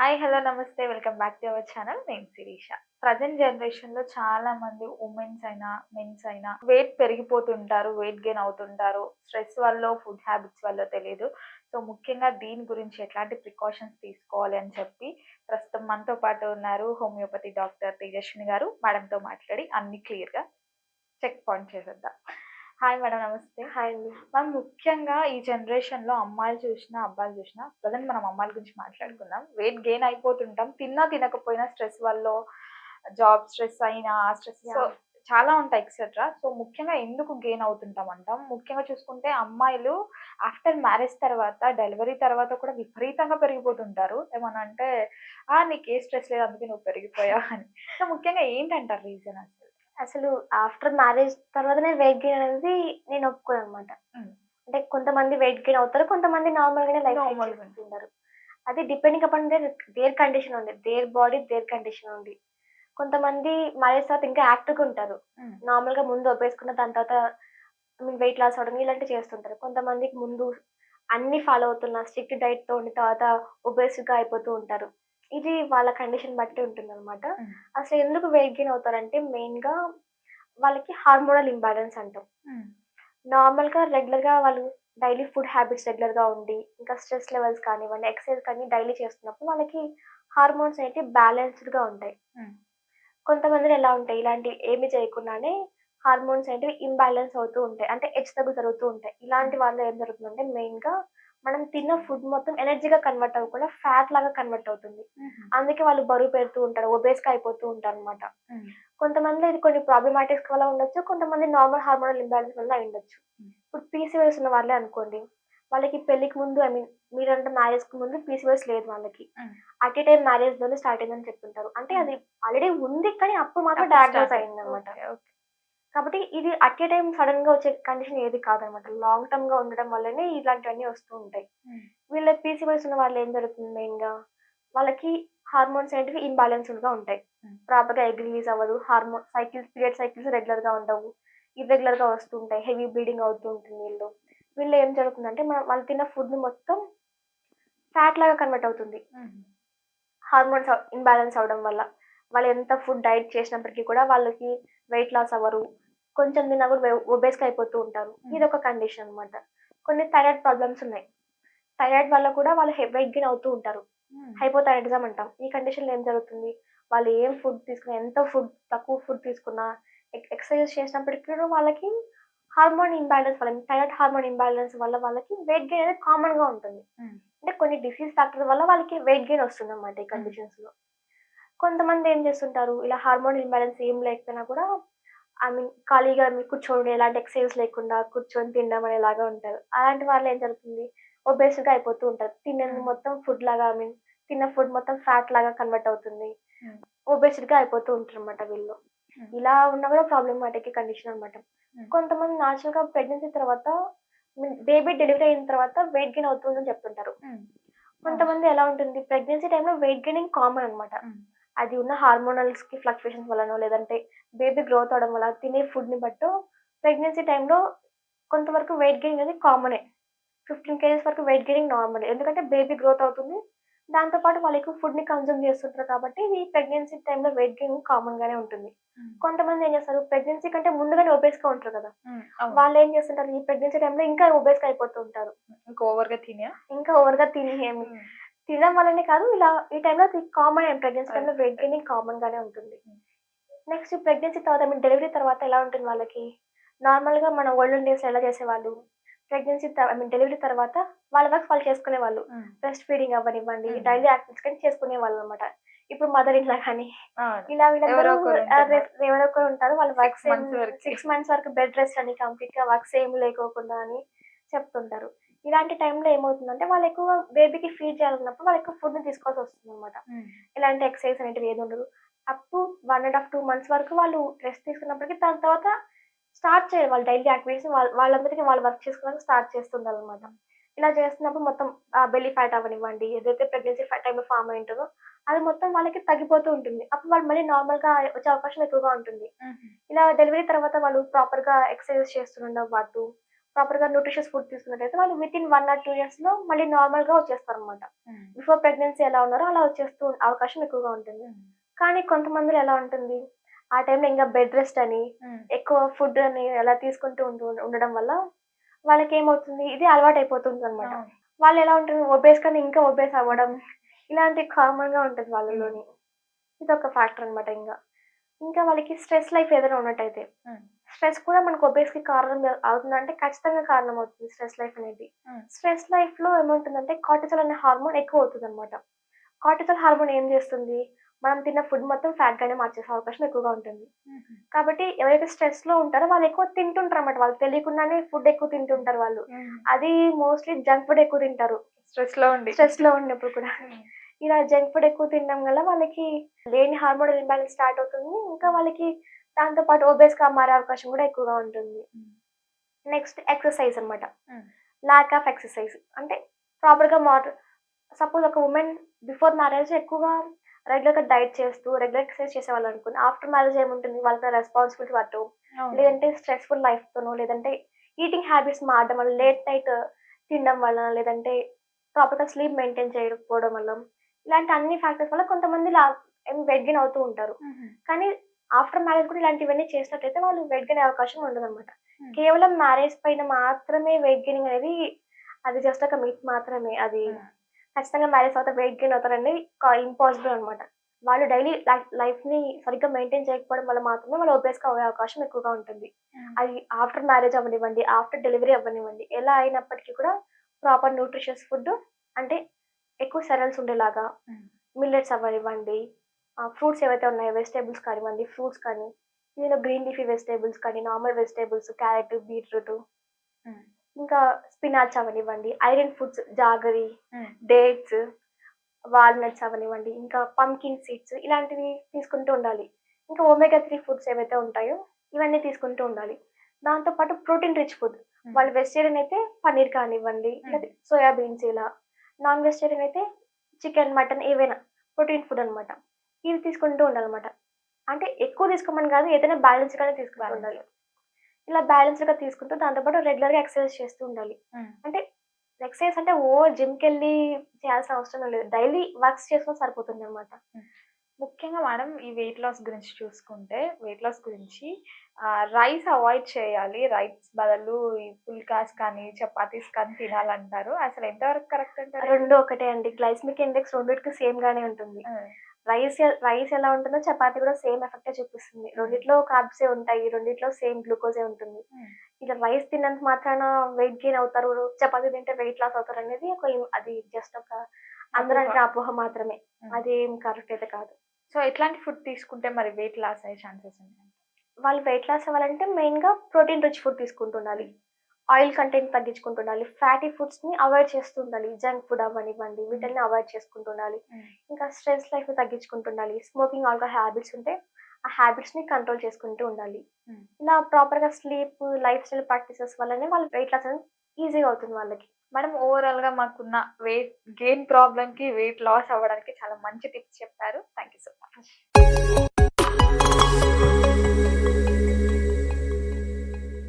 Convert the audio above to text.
Hi! Hello! నమస్తే. Welcome back to our channel. నేను Sirisha. Present జనరేషన్‌లో చాలా మంది వుమెన్స్ అయినా, మెన్స్ అయినా వెయిట్ పెరిగిపోతుంటారు. వెయిట్ గెయిన్ అవుతుంటారు. స్ట్రెస్ వల్లో, ఫుడ్ హ్యాబిట్స్ వల్లో తెలీదు. సో, ముఖ్యంగా దీని గురించి ఎట్లాంటి ప్రికాషన్స్ తీసుకోవాలి అని చెప్పి ప్రస్తుతం మనతో పాటు ఉన్నారు హోమియోపతి డాక్టర్ తేజస్విని గారు. మేడంతో మాట్లాడి అన్నీ క్లియర్‌గా చెక్ పాయింట్ చేసేద్దాం. Hi madam. నమస్తే. హాయ్ అండి. మనం ముఖ్యంగా ఈ జనరేషన్‌లో అమ్మాయిలు చూసినా, అబ్బాయిలు చూసినా ప్రెజెంట్ మనం అమ్మాయిల గురించి మాట్లాడుకుందాం. వెయిట్ గెయిన్ అయిపోతుంటాం. తిన్నా, తినకపోయినా స్ట్రెస్ వల్లో, జాబ్ స్ట్రెస్ అయినా, ఆ స్ట్రెస్ సో, యాహ్! చాలా ఉంటాయి ఎక్సెట్రా. సో, ముఖ్యంగా ఎందుకు గెయిన్ అవుతుంటాం అంటాం? ముఖ్యంగా చూసుకుంటే అమ్మాయిలు ఆఫ్టర్ మ్యారేజ్ తర్వాత, డెలివరీ తర్వాత కూడా విపరీతంగా పెరిగిపోతుంటారు. ఏమన్నా అంటే, నీకు ఏ స్ట్రెస్ లేదు అందుకే నువ్వు పెరిగిపోయావు" అని. సో, ముఖ్యంగా ఏంటంటారు రీజన్ అసలు? అసలు ఆఫ్టర్ మ్యారేజ్ తర్వాతనే వెయిట్ గెయిన్ అనేది నేను ఒప్పుకోననమాట. హ్మ్. అంటే కొంతమంది వెయిట్ గెయిన్ అవుతారు. కొంతమంది నార్మల్‌గానే లైఫ్ లీడ్ నార్మల్‌గా. చేస్తుంటారు. అది డిపెండింగ్ అపాన్ దేర్ కండిషన్ ఉంది. దేర్ బాడీ, దేర్ కండిషన్ ఉంది. కొంతమంది మ్యారేజ్ తర్వాత ఇంకా యాక్టివ్‌గా ఉంటారు. హ్మ్. నార్మల్‌గా ముందు ఒప్పేసుకున్న దాని తర్వాత వెయిట్ లాస్ అవ్వడం ఇలాంటివి చేస్తుంటారు. కొంతమందికి ముందు అన్నీ ఫాలో అవుతున్న స్ట్రిక్ట్ డైట్‌తో ఉండి తర్వాత ఒబేస్‌గా అయిపోతూ ఉంటారు. ఇది వాళ్ళ కండిషన్ బట్టి ఉంటుందనమాట. హ్మ్. అసలు ఎందుకు వెయిట్ గెయిన్ అవుతారంటే మెయిన్‌గా వాళ్ళకి హార్మోనల్ ఇంబాలెన్స్ అంటాం. హ్మ్. నార్మల్‌గా రెగ్యులర్‌గా వాళ్ళు డైలీ ఫుడ్ హ్యాబిట్స్ రెగ్యులర్‌గా ఉండి, ఇంకా స్ట్రెస్ లెవెల్స్ కానివ్వండి, ఎక్సర్సైజ్ కానీ డైలీ చేస్తున్నప్పుడు వాళ్ళకి హార్మోన్స్ అనేటివి బ్యాలెన్స్‌డ్‌గా ఉంటాయి. హ్మ్. కొంతమందిలో ఎలా ఉంటాయి, ఇలాంటివి ఏమి చేయకుండానే హార్మోన్స్ అనేటివి ఇంబాలెన్స్ అవుతూ ఉంటాయి. అంటే హెచ్చుతగ్గులు జరుగుతూ ఉంటాయి. హ్మ్. ఇలాంటి వాళ్ళలో ఏం జరుగుతుందంటే మెయిన్‌గా మనం తిన్న ఫుడ్ మొత్తం ఎనర్జీగా కన్వర్ట్ అవ్వకుండా ఫ్యాట్ లాగా కన్వర్ట్ అవుతుంది. హుహు. అందుకే వాళ్ళు బరువు పెరుగుతూ ఉంటారు. ఒబేస్‌గా అయిపోతూ ఉంటారనమాట. హ్మ్. కొంతమందిలో ఇది కొన్ని ప్రాబ్లమాటిక్స్ వల్ల ఉండొచ్చు. కొంతమంది నార్మల్ హార్మోనల్ ఇంబాలెన్స్ వల్ల అయ్యుండొచ్చు. హ్మ్. ఇప్పుడు పీసీఓఎస్ ఉన్న వాళ్ళే అనుకోండి. వాళ్ళకి పెళ్ళికి ముందు మీరంటే మ్యారేజ్‌కి ముందు పీసీఓఎస్ లేదు వాళ్ళకి. హ్మ్. అట్ ఏ టైమ్ మ్యారేజ్‌లోనే స్టార్ట్ అయిందని చెప్తుంటారు. అంటే హ్మ్. అది ఆల్రెడీ ఉంది. కానీ అప్పుడు మాత్రం అప్పుడు డయాగ్నోస్ స్టార్ట్ అయింది. అయిందనమాట. ఓకే. ఓకే. కాబట్టి ఇది అట్ ఏ టైమ్ సడెన్‌గా వచ్చే కండిషన్ ఏది కాదనమాట. లాంగ్ టర్మ్‌గా ఉండడం వల్లనే ఇలాంటివన్నీ వస్తూ ఉంటాయి. హ్మ్. వీళ్ళ పీసీఓఎస్ ఉన్న వాళ్ళు ఏం జరుగుతుంది మెయిన్‌గా, వాళ్ళకి హార్మోన్స్ అనేటివి ఇంబాలెన్స్‌డ్‌గా ఉంటాయి. హ్మ్. ప్రాపర్‌గా ఎగ్ రిలీజ్ అవ్వదు. పీరియడ్ సైకిల్స్ రెగ్యులర్‌గా ఉండవు. ఇర్రెగ్యులర్‌గా వస్తూ ఉంటాయి. హెవీ బ్లీడింగ్ అవుతూ ఉంటుంది వీళ్ళు. వీళ్ళు ఏం జరుగుతుందంటే వాళ్ళు తిన్న ఫుడ్‌ని మొత్తం ఫ్యాట్ లాగా కన్వర్ట్ అవుతుంది. హుహు. హార్మోన్స్ ఇంబాలెన్స్ అవ్వడం వల్ల. వాళ్ళు ఎంత ఫుడ్ డైట్ చేసినప్పటికి కూడా వాళ్ళకి వెయిట్ లాస్ అవ్వరు. కొంచెం తిన్నా కూడా ఒబేస్‌గా అయిపోతూ ఉంటారు. హ్మ్. ఇదొక కండిషన్ అన్నమాట. కొన్ని థైరాయిడ్ ప్రాబ్లమ్స్ ఉన్నాయి. థైరాయిడ్ వల్ల కూడా వాళ్ళు వెయిట్ గెయిన్ అవుతూ ఉంటారు. హ్మ్. హైపోథైరాయిడిజం అంటాం. ఈ కండిషన్‌లో ఏం జరుగుతుంది? వాళ్ళు ఏం ఫుడ్ తీసుకున్నా, ఎంత తక్కువ ఫుడ్ తీసుకున్నా, ఎక్సర్‌సైజ్ చేసినప్పటికి కూడా వాళ్ళకి హార్మోన్ ఇంబాలెన్స్ వల్ల థైరాయిడ్ హార్మోన్ ఇంబాలెన్స్ వల్ల వాళ్ళకి వెయిట్ గెయిన్ అనేది కామన్‌గా ఉంటుంది. హ్మ్. అంటే కొన్ని డిసీజ్ ఫ్యాక్టర్ వల్ల వాళ్ళకి వెయిట్ గెయిన్ వస్తుందన్నమాట ఈ హ్మ్. కండిషన్స్‌లో. కొంతమంది ఏం చేస్తుంటారు, ఇలా హార్మోన్ ఇంబాలెన్స్ ఏం లేకపోయినా కూడా ఖాళీగా కూర్చొని ఎలాంటి ఎక్సర్‌సైజ్ లేకుండా కూర్చొని తినడం అనేలాగా ఉంటారు. అలాంటి వాళ్ళు ఏం జరుగుతుంది, ఒబేస్‌గా అయిపోతూ ఉంటారు. తిన్నది హ్మ్. మొత్తం ఫుడ్ లాగా తిన్న ఫుడ్ మొత్తం ఫ్యాట్ లాగా కన్వర్ట్ అవుతుంది. హ్మ్. ఒబేస్‌డ్‌గా అయిపోతూ ఉంటారన్నమాట వీళ్ళు. హ్మ్. ఇలా ఉన్నా కూడా ప్రాబ్లమాటిక్ కండిషన్ అన్నమాట. హ్మ్. కొంతమంది నేచురల్‌గా ప్రెగ్నెన్సీ తర్వాత బేబీ డెలివరీ అయిన తర్వాత వెయిట్ గెయిన్ అవుతుందని చెప్తుంటారు. హ్మ్. అవును. కొంతమంది ఎలా ఉంటుంది, ప్రెగ్నెన్సీ టైమ్‌లో వెయిట్ గెయినింగ్ కామన్ అన్నమాట. హ్మ్. అది ఉన్న హార్మోనల్స్‌కి ఫ్లక్చుయేషన్స్ వల్లనో, లేదంటే బేబీ గ్రోత్ అవ్వడం వల్ల, తినే ఫుడ్‌ని బట్టో ప్రెగ్నెన్సీ టైమ్‌లో కొంతవరకు వెయిట్ గెయిన్ అనేది కామనే. 15 కేజీస్ వరకు వెయిట్ గెయినింగ్ నార్మలే. ఎందుకంటే బేబీ గ్రోత్ అవుతుంది. దాంతో పాటు వాళ్ళు ఎక్కువ ఫుడ్‌ని కన్జ్యూమ్ చేస్తుంటారు కాబట్టి, ఇది ప్రెగ్నెన్సీ టైమ్‌లో వెయిట్ గెయినింగ్ కామన్‌గానే ఉంటుంది. హ్మ్. కొంతమంది ఏం చేస్తారు, ప్రెగ్నెన్సీ కంటే ముందుగానే ఒబేస్‌గా ఉంటారు కదా! హ్మ్. అవును. వాళ్ళేం చేస్తుంటారు, ఈ ప్రెగ్నెన్సీ టైమ్‌లో ఇంకా ఒబేస్‌గా అయిపోతూ ఉంటారు. ఇంకా ఓవర్‌గా తినా? ఇంకా ఓవర్‌గా హ్మ్. తినడం వల్లనే కాదు, ఇలా ఈ టైంలో కామనే ప్రెగ్నెన్సీ టైమ్‌లో వెయిట్ అదే. గెయినింగ్ కామన్‌గానే ఉంటుంది. హ్మ్. నెక్స్ట్ ప్రెగ్నెన్సీ తర్వాత డెలివరీ తర్వాత ఎలా ఉంటుంది వాళ్ళకి? నార్మల్‌గా మన ఓల్డెన్ డేస్‌లో ఎలా చేసేవాళ్ళు? డెలివరీ తర్వాత వాళ్ళ వర్క్ వాళ్ళు చేసుకునేవాళ్ళు. హ్మ్. బ్రెస్ట్ ఫీడింగ్ అవ్వనివ్వండి, హ్మ్. డైలీ యాక్టివిటీస్ కానీ చేసుకునేవాళ్ళనమాట. ఇప్పుడు మదర్ ఇన్ లా కానీ, అవును. ఇలా వీళ్ళందరూ ఎవరో ఒకరుంటున్నారు. ఎవరో ఒకరు ఉంటారు. వాళ్ళ 6 మంత్స్ వరకి. 6 మంత్స్ వరకు బెడ్ రెస్ట్ అని కంప్లీట్‌గా వర్క్స్ ఏమి లేకోకుండా అని చెప్తుంటారు. ఇలాంటి టైంలో ఏమవుతుందంటే వాళ్ళు ఎక్కువగా బేబీకి ఫీడ్ చేయాలన్నప్పుడు వాళ్ళు ఎక్కువ ఫుడ్‌ని తీసుకోవాల్సొస్తుందనమాట. హ్మ్. ఎలాంటి ఎక్సర్‌సైజ్ అనేటివి ఏది ఉండదు. అప్ టు 1 ½ 2 మంత్స్ వరకు వాళ్ళు రెస్ట్ తీసుకున్నప్పటికి దాని తర్వాత స్టార్ట్ చేయాలి వాళ్ళు డైలీ యాక్టివిటీస్ వాళ్ళంతటికి వాళ్ళు వర్క్ చేసుకోవడానికి స్టార్ట్ చేస్తుండాలనమాట. ఇలా చేస్తున్నప్పుడు మొత్తం బెల్లీ ఫ్యాట్ అవ్వనివ్వండి, ఏదైతే ప్రెగ్నెన్సీ టైమ్‌లో ఫార్మ్ అయి ఉంటదో అది మొత్తం వాళ్ళకి తగ్గిపోతూ ఉంటుంది. అప్పుడు వాళ్ళు మళ్ళీ నార్మల్‌గా వచ్చే అవకాశం ఎక్కువగా ఉంటుంది. హుహు. ఇలా డెలివరీ తర్వాత వాళ్ళు ప్రాపర్‌గా ఎక్సర్‌సైజెస్ చేస్తుండడం పాటు, ప్రాపర్‌గా న్యూట్రిషియస్ ఫుడ్ తీసుకున్నట్టయితే వాళ్ళు వితిన్ 1 ఆర్ 2 ఇయర్స్‌లో మళ్ళీ నార్మల్‌గా వచ్చేస్తారనమాట. బిఫోర్ ప్రెగ్నెన్సీ ఎలా ఉన్నారో అలా వచ్చేస్తూ అవకాశం ఎక్కువగా ఉంటుంది. కానీ కొంతమందిలో ఎలా ఉంటుంది, ఆ టైంలో ఇంకా బెడ్ రెస్ట్ అని, ఎక్కువ ఫుడ్ అని అలా తీసుకుంటూ ఉండడం వల్ల వాళ్ళకేమవుతుంది, ఇది అలవాటయిపోతుందనమాట. వాళ్ళు ఎలా ఉంటుంది, ఒబేస్ కన్నా ఇంకా ఒబేస్ అవ్వడం, ఇలాంటివి కామన్‌గా ఉంటది వాళ్ళలోని. ఇదొక ఫ్యాక్టర్ అనమాట ఇంగా. ఇంకా వాళ్ళకి స్ట్రెస్ లైఫ్ ఏదైనా ఉన్నట్టయితే, స్ట్రెస్ కూడా మనకు ఒబేస్‌కి కారణం అవుతుందంటే ఖచ్చితంగా కారణం అవుతుంది స్ట్రెస్ లైఫ్ అనేది. స్ట్రెస్ లైఫ్‌లో ఏముంటుందంటే కార్టిసోల్ అనే హార్మోన్ ఎక్కువ అవుతుందనమాట. కార్టిసోల్ హార్మోన్ ఏం చేస్తుంది, మనం తిన్న ఫుడ్ మొత్తం ఫ్యాట్‌గానే మార్చేసే అవకాశం ఎక్కువగా ఉంటుంది. కాబట్టి ఎవరైతే స్ట్రెస్‌లో ఉంటారో వాళ్ళు ఎక్కువ తింటుంటారన్నమాట. వాళ్ళకి తెలియకుండానే ఫుడ్ ఎక్కువ తింటుంటారు వాళ్ళు. అది మోస్ట్‌లీ జంక్ ఫుడ్ ఎక్కువ తింటారు. స్ట్రెస్‌లో ఉన్నప్పుడు కూడా. ఇలా జంక్ ఫుడ్ ఎక్కువ తినడం వల్ల వాళ్ళకి లేని హార్మోనల్ ఇంబాలెన్స్ స్టార్ట్ అవుతుంది. ఇంకా వాళ్ళకి దాంతో పాటు ఒబేస్‌గా మారే అవకాశం కూడా ఎక్కువగా ఉంటుంది. నెక్స్ట్ ఎక్సర్‌సైజ్ అన్నమాట. ల్యాక్ ఆఫ్ ఎక్సర్‌సైజ్ అంటే ప్రాపర్‌గా సపోజ్ ఒక వుమెన్ బిఫోర్ మ్యారేజ్ ఎక్కువగా రెగ్యులర్‌గా డైట్ చేస్తూ, రెగ్యులర్ ఎక్సర్‌సైజ్ చేసేవాళ్ళనుకోండి. ఆఫ్టర్ మ్యారేజ్ ఏముంటుంది, వాళ్ళకి రెస్పాన్సిబిలిటీ పడటం, లేదంటే స్ట్రెస్‌ఫుల్ లైఫ్‌తోనో, లేదంటే ఈటింగ్ హ్యాబిట్స్ మారడం వల్ల, లేట్ నైట్ తినడం వల్ల, లేదంటే ప్రాపర్‌గా స్లీప్ మెయింటైన్ చేయకపోవడం వల్ల, ఇలాంటి అన్ని ఫ్యాక్టర్స్ వల్ల కొంతమంది వెయిట్ గెయిన్ అవుతూ ఉంటారు. కానీ ఆఫ్టర్ మ్యారేజ్ కూడా ఇలాంటివన్నీ చేసినట్టయితే వాళ్ళు వెయిట్ గెయిన్ అయ్యే అవకాశం ఉండదనమాట. కేవలం మ్యారేజ్ పైన మాత్రమే వెయిట్ గెయినింగ్ అనేది అది జస్ట్ ఒక మిత్ మాత్రమే. అది ఖచ్చితంగా మ్యారేజ్ తర్వాత వెయిట్ గెయిన్ అవుతారనేది ఇంపాసిబుల్ అనమాట. వాళ్ళు డైలీ లైఫ్‌ని సరిగ్గా మెయింటైన్ చేయకపోవడం వల్ల మాత్రమే వాళ్ళు ఒబేస్‌గా అయ్యే అవకాశం ఎక్కువగా ఉంటుంది. అది ఆఫ్టర్ మ్యారేజ్ అవ్వనివ్వండి, ఆఫ్టర్ డెలివరీ అవ్వనివ్వండి, ఎలా అయినప్పటికీ కూడా ప్రాపర్ న్యూట్రిషియస్ ఫుడ్ అంటే ఎక్కువ సెరల్స్ ఉండేలాగా, మిల్లెట్స్ అవ్వనివ్వండి, ఫ్రూట్స్ ఏవైతే ఉన్నాయో వెజిటబుల్స్ కానివ్వండి, ఫ్రూట్స్ కానీ, ఇందులో గ్రీన్ లీఫీ వెజిటబుల్స్ కానీ, నార్మల్ వెజిటబుల్స్, క్యారెట్, బీట్రూట్, ఇంకా స్పినాచ్ అవనివ్వండి, iron foods jaggery, dates, walnuts అవనివ్వండి, ఇంకా పంకిన్ సీడ్స్ ఇలాంటివి తీసుకుంటూ ఉండాలి. ఇంకా ఒమేగా 3 ఫుడ్స్ ఏవైతే ఉంటాయో ఇవన్నీ తీసుకుంటూ ఉండాలి. దాంతో పాటు ప్రోటీన్ రిచ్ ఫుడ్. వాళ్ళు వెజిటేరియన్ అయితే పన్నీర్ కానివ్వండి, లేదా సోయా బీన్స్ ఇలా. నాన్ వెజిటేరియన్ అయితే చికెన్, మటన్ ఏవైనా ప్రోటీన్ ఫుడ్ అనమాట. ఇవి తీసుకుంటూ ఉండాలన్నమాట. అంటే ఎక్కువ తీసుకోమని కాదు, ఏదైనా బ్యాలెన్స్‌గానే తీసుకుంటూ ఉండాలి. ఇలా బ్యాలెన్స్‌గా తీసుకుంటూ దాంతో పాటు రెగ్యులర్‌గా ఎక్సర్సైజ్ చేస్తూ ఉండాలి. అంటే ఎక్సర్సైజ్ అంటే జిమ్‌కెళ్ళి చేయాల్సిన అవసరం లేదు. డైలీ వర్క్స్ చేసుకొని సరిపోతుందన్నమాట. ముఖ్యంగా మేడం ఈ వెయిట్ లాస్ గురించి చూసుకుంటే, వెయిట్ లాస్ గురించి రైస్ అవాయిడ్ చేయాలి. రైస్ బదులు ఈ పుల్కాస్ కానీ, చపాతీస్ కానీ తినాలంటారు. అసలు ఎంతవరకు కరెక్ట్ అంటారు? 2 ఒకటే అండి. గ్లైసెమిక్ ఇండెక్స్ రెండిటికి సేమ్ గానే ఉంటుంది. రైస్ ఎలా ఉంటుందో చపాతీ కూడా సేమ్ ఎఫెక్టే చూపిస్తుంది. రెండిట్లో కార్బ్సే ఉంటాయి. రెండిట్లో సేమ్ గ్లూకోజే ఉంటుంది. ఇలా రైస్ తిన్నంత మాత్రాన వెయిట్ గెయిన్ అవుతారు, చపాతీ తింటే వెయిట్ లాస్ అవుతారనేది అది జస్ట్ ఒక అందరూ అనుకునే అపోహ మాత్రమే. అదేం కరెక్ట్ అయితే కాదు. సో ఎట్లాంటి ఫుడ్ తీసుకుంటే మరి వెయిట్ లాస్ అయ్యే ఛాన్సెస్ ఉన్నాయి? వాళ్ళు వెయిట్ లాస్ అవ్వాలంటే మెయిన్‌గా ప్రోటీన్ రిచ్ ఫుడ్ తీసుకుంటుండాలి. ఆయిల్ కంటెంట్ తగ్గించుకుంటుండాలి. ఫ్యాటీ ఫుడ్స్‌ని అవాయిడ్ చేస్తుండాలి. జంక్ ఫుడ్ అవ్వనివ్వండి, వీటిల్ని అవాయిడ్ చేసుకుంటుండాలి. ఇంకా స్ట్రెస్ లైఫ్‌ని తగ్గించుకుంటుండాలి. స్మోకింగ్, ఆల్కహాల్ హ్యాబిట్స్ ఉంటే ఆ హ్యాబిట్స్‌ని కంట్రోల్ చేసుకుంటూ ఉండాలి. ఇలా ప్రాపర్‌గా స్లీప్, లైఫ్ స్టైల్ ప్రాక్టీసెస్ వల్లనే వాళ్ళ వెయిట్ లాస్ అనేది ఈజీగా అవుతుంది వాళ్ళకి. మేడం ఓవరాల్‌గా మాకున్న వెయిట్ గెయిన్ ప్రాబ్లమ్‌కి, వెయిట్ లాస్ అవ్వడానికి చాలా మంచి టిప్స్ చెప్పారు. Thank you so much.